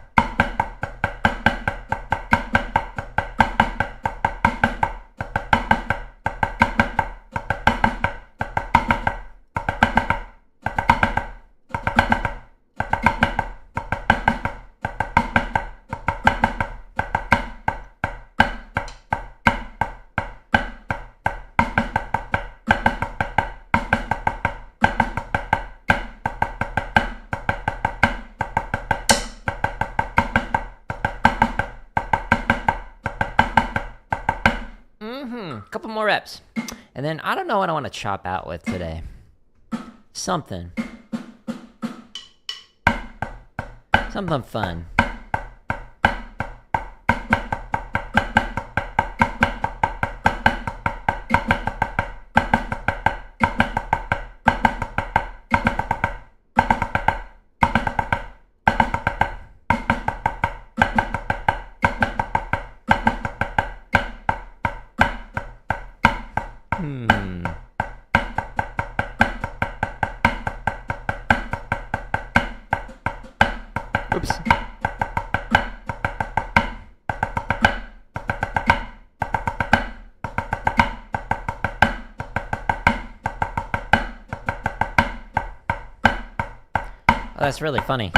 Couple more reps. And then I don't know what I want to chop out with today. Something. Something fun. Oops. Oh, that's really funny.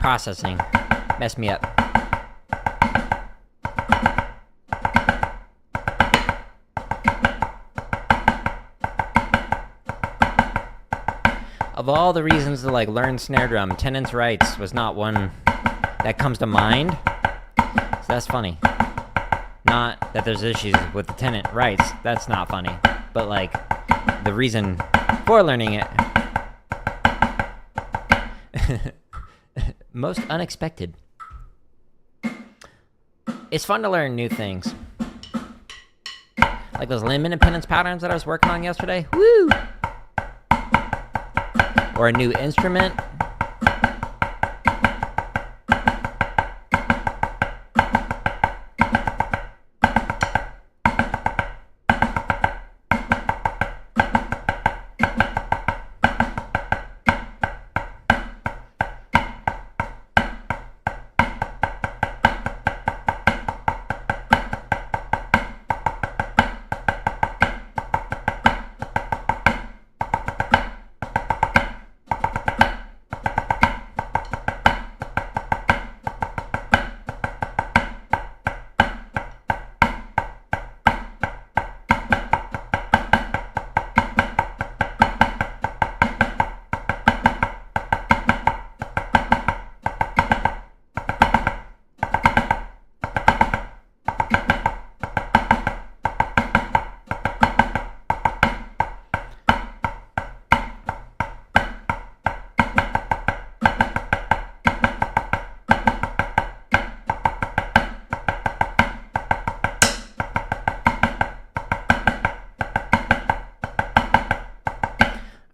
Processing. Messed me up. Of all the reasons to like learn snare drum, tenants' rights was not one that comes to mind. So that's funny. Not that there's issues with the tenant rights. That's not funny. But like the reason for learning it. Most unexpected. It's fun to learn new things. Like those limb independence patterns that I was working on yesterday. Woo! Or a new instrument.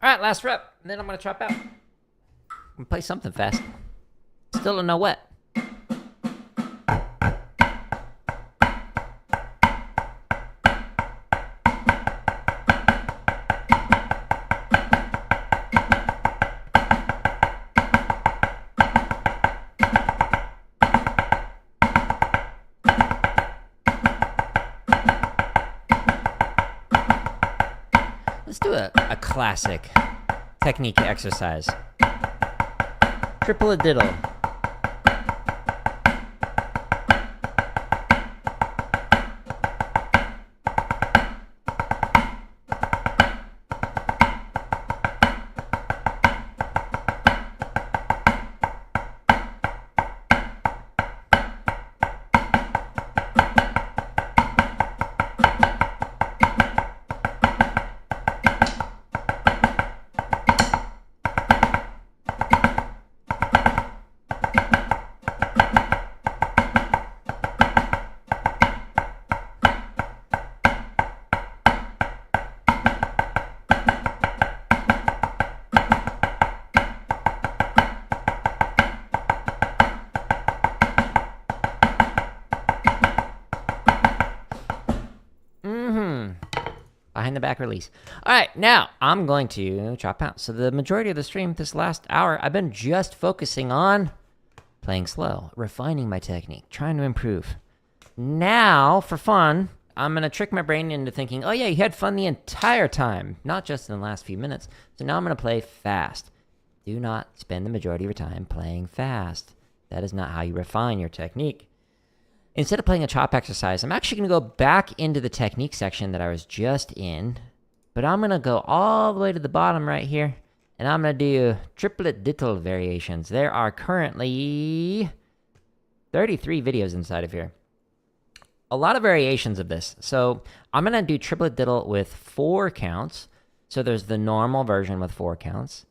Alright, last rep, and then I'm gonna chop out. I'm gonna play something fast. Still don't know what. Let's do a classic technique exercise. Triplet diddle. behind the back release. All right, now I'm going to chop out. So the majority of the stream, this last hour, I've been just focusing on playing slow, refining my technique, trying to improve. Now, for fun, I'm going to trick my brain into thinking, oh yeah, you had fun the entire time, not just in the last few minutes. So now I'm going to play fast. Do not spend the majority of your time playing fast. That is not how you refine your technique. Instead of playing a chop exercise, I'm actually going to go back into the technique section that I was just in, but I'm going to go all the way to the bottom right here, and I'm going to do triplet diddle variations. There are currently 33 videos inside of here. A lot of variations of this. So I'm going to do triplet diddle with 4 counts. So there's the normal version with 4 counts.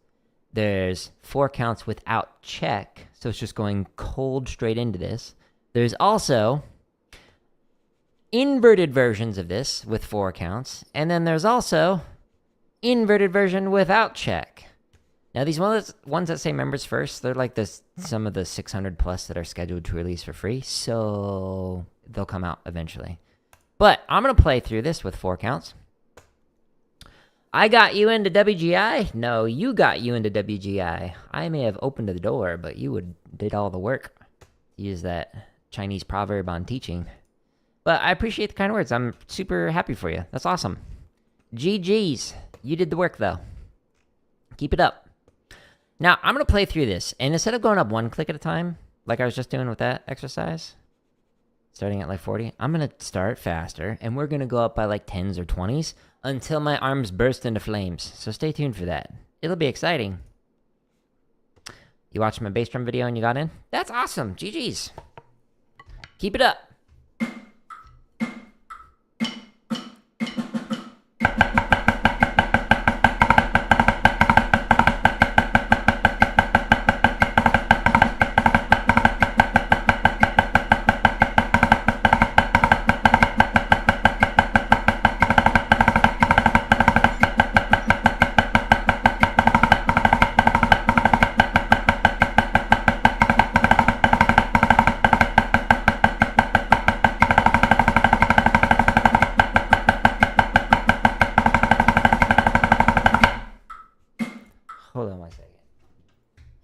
There's 4 counts without check, so it's just going cold straight into this. There's also inverted versions of this with 4 counts, and then there's also inverted version without check. Now these ones that say members first, they're like this, some of the 600 plus that are scheduled to release for free, so they'll come out eventually. But I'm going to play through this with 4 counts. I got you into WGI? No, you got you into WGI. I may have opened the door, but you did all the work. Use that Chinese proverb on teaching. But I appreciate the kind words. I'm super happy for you. That's awesome. GG's. You did the work, though. Keep it up. Now, I'm going to play through this. And instead of going up 1 click at a time, like I was just doing with that exercise, starting at like 40, I'm going to start faster. And we're going to go up by like 10s or 20s until my arms burst into flames. So stay tuned for that. It'll be exciting. You watched my bass drum video and you got in? That's awesome. GG's. Keep it up.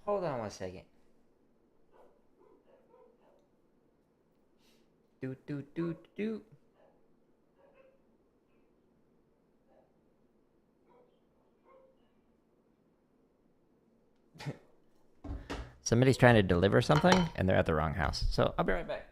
Hold on one second. Do. Somebody's trying to deliver something and they're at the wrong house. So I'll be right back.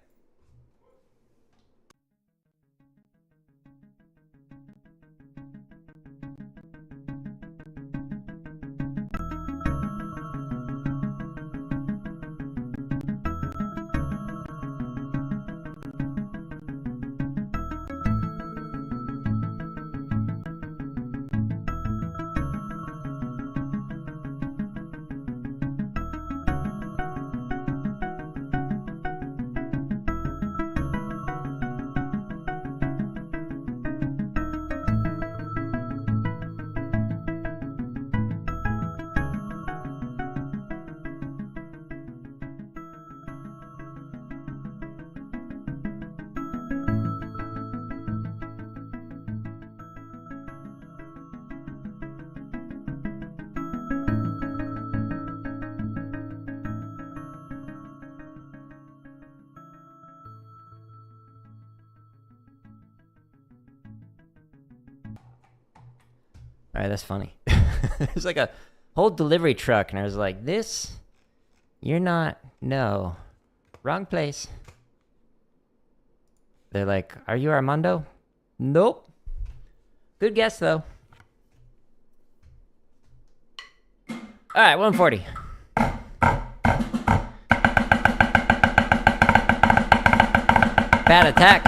All right, that's funny. It's like a whole delivery truck, and I was like, this? You're not... No. Wrong place. They're like, are you Armando? Nope. Good guess, though. All right, 140. Bad attack.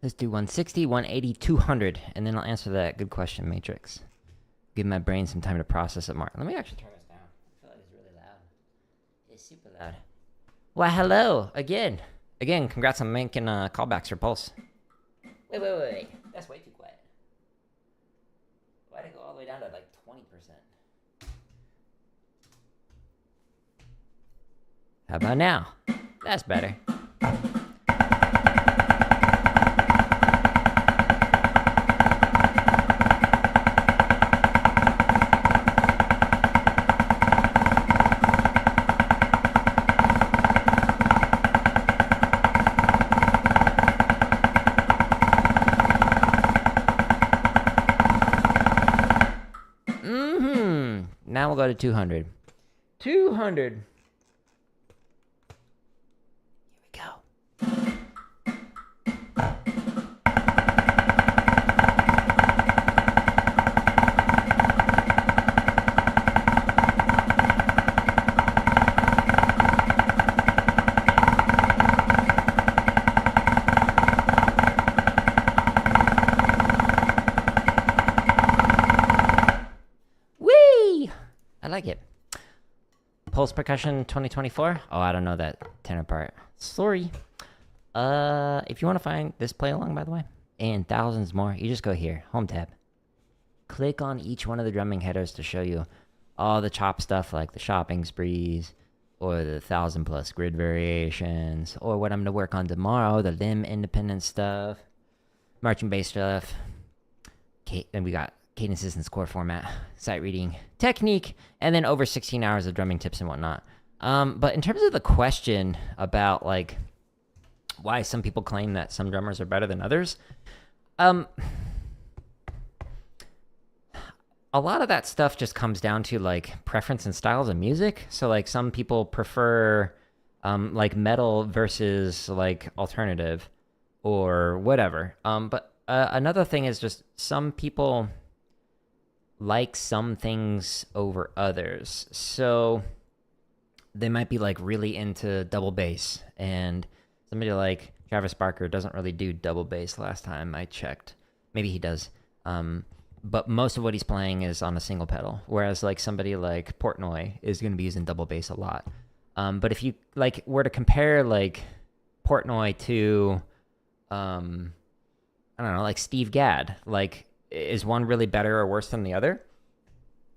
Let's do 160, 180, 200, and then I'll answer that good question matrix. Give my brain some time to process it more. Let me actually turn this down. It's super loud. Why, hello again. Again, congrats on making callbacks for Pulse. Wait. That's way too quiet. Why'd it go all the way down to like 20%? How about now? That's better. Now we'll go to 200. 200. Here we go. I like it. Pulse Percussion 2024. Oh, I don't know that tenor part. Sorry. If you want to find this play along, by the way, and thousands more, you just go here, Home tab. Click on each one of the drumming headers to show you all the chop stuff, like the shopping sprees, or the 1,000+ grid variations, or what I'm going to work on tomorrow, the limb independent stuff, marching bass stuff. Okay, then we got cadences and score format, sight reading, technique, and then over 16 hours of drumming tips and whatnot. But in terms of the question about like why some people claim that some drummers are better than others, a lot of that stuff just comes down to like preference and styles of music. So like some people prefer like metal versus like alternative or whatever. But another thing is just some people like some things over others. So they might be like really into double bass, and somebody like Travis Barker doesn't really do double bass last time I checked. Maybe he does. But most of what he's playing is on a single pedal, whereas like somebody like Portnoy is going to be using double bass a lot. But if you like were to compare like Portnoy to I don't know, like Steve Gadd, like is one really better or worse than the other?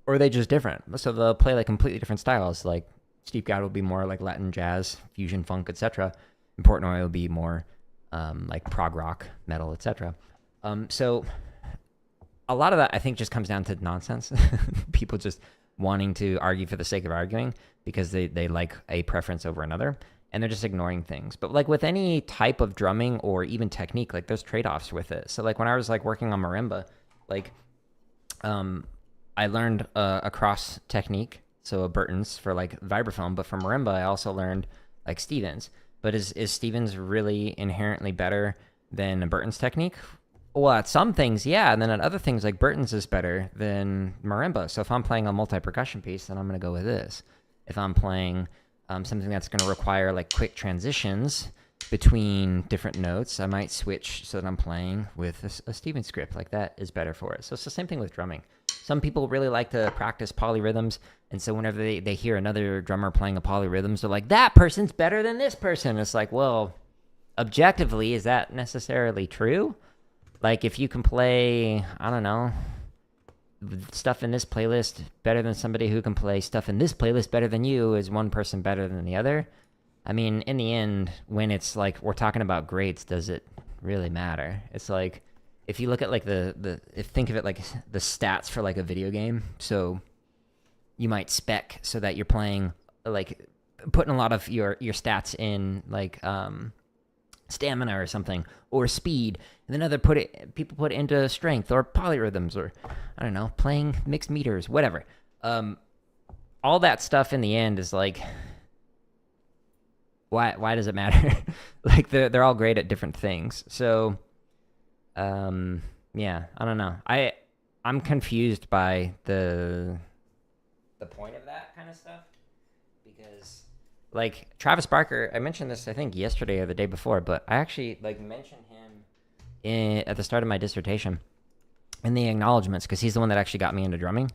Or are they just different? So they'll play like completely different styles. Like Steve Gadd will be more like Latin jazz, fusion, funk, etc. And Portnoy will be more like prog rock, metal, etc. So a lot of that I think just comes down to nonsense. People just wanting to argue for the sake of arguing because they like a preference over another. And they're just ignoring things. But like with any type of drumming or even technique, like there's trade-offs with it. So like when I was like working on marimba, like I learned a cross technique, so a Burton's for like vibraphone, but for marimba I also learned like Stevens. But is Stevens really inherently better than a Burton's technique? Well, at some things, yeah, and then at other things like Burton's is better than marimba. So if I'm playing a multi-percussion piece, then I'm going to go with this. If I'm playing something that's going to require like quick transitions between different notes, I might switch so that I'm playing with a Stevens script. Like that is better for it. So it's the same thing with drumming. Some people really like to practice polyrhythms, and so whenever they hear another drummer playing a polyrhythms, they're like, that person's better than this person. It's like, well, objectively, is that necessarily true? Like if you can play, I don't know, stuff in this playlist better than somebody who can play stuff in this playlist better than you, is one person better than the other? I mean, in the end, when it's like we're talking about grades, does it really matter? It's like if you look at like think of it like the stats for like a video game. So you might spec so that you're playing like putting a lot of your stats in like stamina or something, or speed, and then people put it into strength or polyrhythms, or I don't know, playing mixed meters, whatever. All that stuff in the end is like, why does it matter? Like they're all great at different things. So yeah, I don't know. I'm confused by the point of that kind of stuff, because like Travis Barker, I mentioned this I think yesterday or the day before, but I actually like mentioned him at the start of my dissertation in the acknowledgments, because he's the one that actually got me into drumming.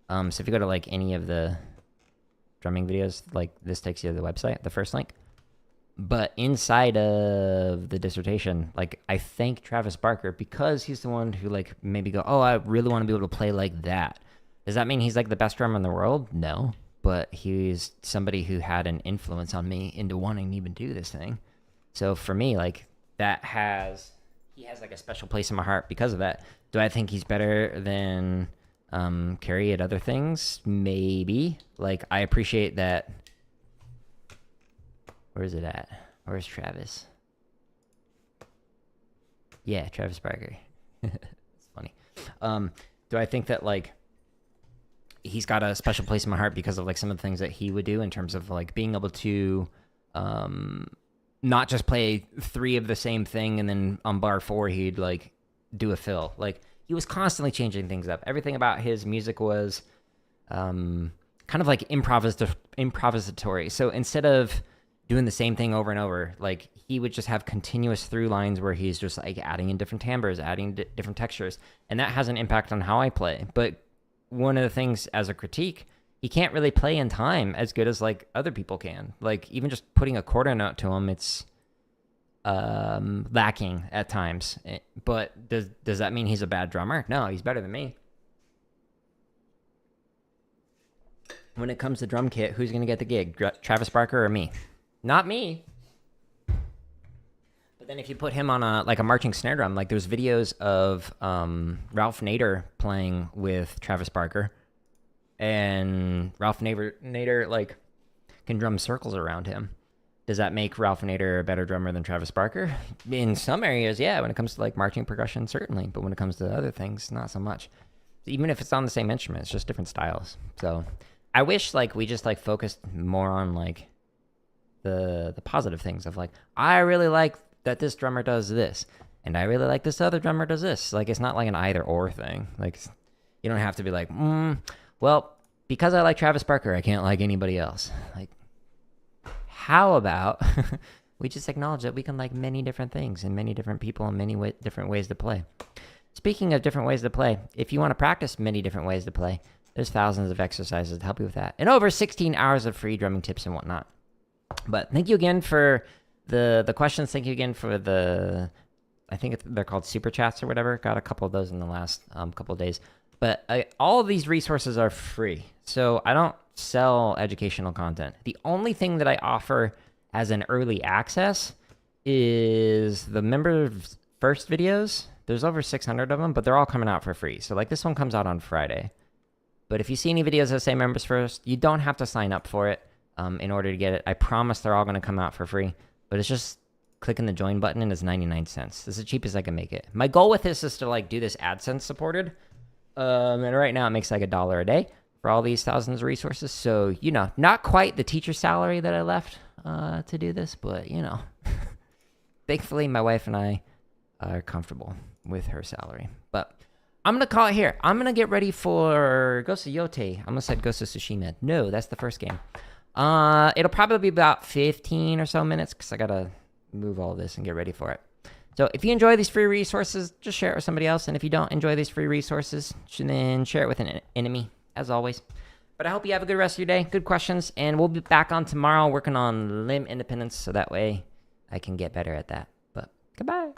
So if you go to like any of the drumming videos, like this takes you to the website, the first link. But inside of the dissertation, like I thank Travis Barker because he's the one who like maybe go, oh, I really want to be able to play like that. Does that mean he's like the best drummer in the world? No, but he's somebody who had an influence on me into wanting to even do this thing. So for me, like he has like a special place in my heart because of that. Do I think he's better than Carrie at other things? Maybe. Like I appreciate that. Where is it at? Where's Travis? Yeah, Travis Barker. It's funny. Do I think that like he's got a special place in my heart because of like some of the things that he would do in terms of like being able to not just play 3 of the same thing and then on bar 4 he'd like do a fill. Like he was constantly changing things up. Everything about his music was kind of like improvisatory. So instead of doing the same thing over and over, like he would just have continuous through lines where he's just like adding in different timbres, adding different textures, and that has an impact on how I play. But one of the things as a critique, he can't really play in time as good as like other people can. Like even just putting a quarter note to him, it's lacking at times. But does that mean he's a bad drummer? No, he's better than me. When it comes to drum kit, who's going to get the gig? Travis Barker or me? Not me. But then if you put him on a marching snare drum, like there's videos of Ralph Nader playing with Travis Barker, and Ralph Nader like can drum circles around him. Does that make Ralph Nader a better drummer than Travis Barker? In some areas, yeah. When it comes to like marching percussion, certainly. But when it comes to other things, not so much. Even if it's on the same instrument, it's just different styles. So I wish like we just like focused more on like the positive things of like, I really like that this drummer does this, and I really like this other drummer does this. Like it's not like an either or thing. Like you don't have to be like, well, because I like Travis Barker, I can't like anybody else. Like how about we just acknowledge that we can like many different things and many different people and many different ways to play. Speaking of different ways to play, if you want to practice many different ways to play, there's thousands of exercises to help you with that, and over 16 hours of free drumming tips and whatnot. But thank you again for the questions. Thank you again for I think they're called super chats or whatever. Got a couple of those in the last couple of days. But all of these resources are free. So I don't sell educational content. The only thing that I offer as an early access is the members first videos. There's over 600 of them, but they're all coming out for free. So like this one comes out on Friday. But if you see any videos that say members first, you don't have to sign up for it in order to get it. I promise they're all going to come out for free. But it's just clicking the join button and it's 99 cents. This is the cheapest I can make it. My goal with this is to like do this AdSense supported. And right now it makes like $1 a day for all these thousands of resources. So, you know, not quite the teacher salary that I left to do this, but you know, thankfully my wife and I are comfortable with her salary. But I'm going to call it here. I'm going to get ready for Ghost of Yote. I almost said Ghost of Tsushima. No, that's the first game. It'll probably be about 15 or so minutes because I got to move all this and get ready for it. So if you enjoy these free resources, just share it with somebody else. And if you don't enjoy these free resources, then share it with an enemy, as always. But I hope you have a good rest of your day. Good questions. And we'll be back on tomorrow working on limb independence so that way I can get better at that. But goodbye.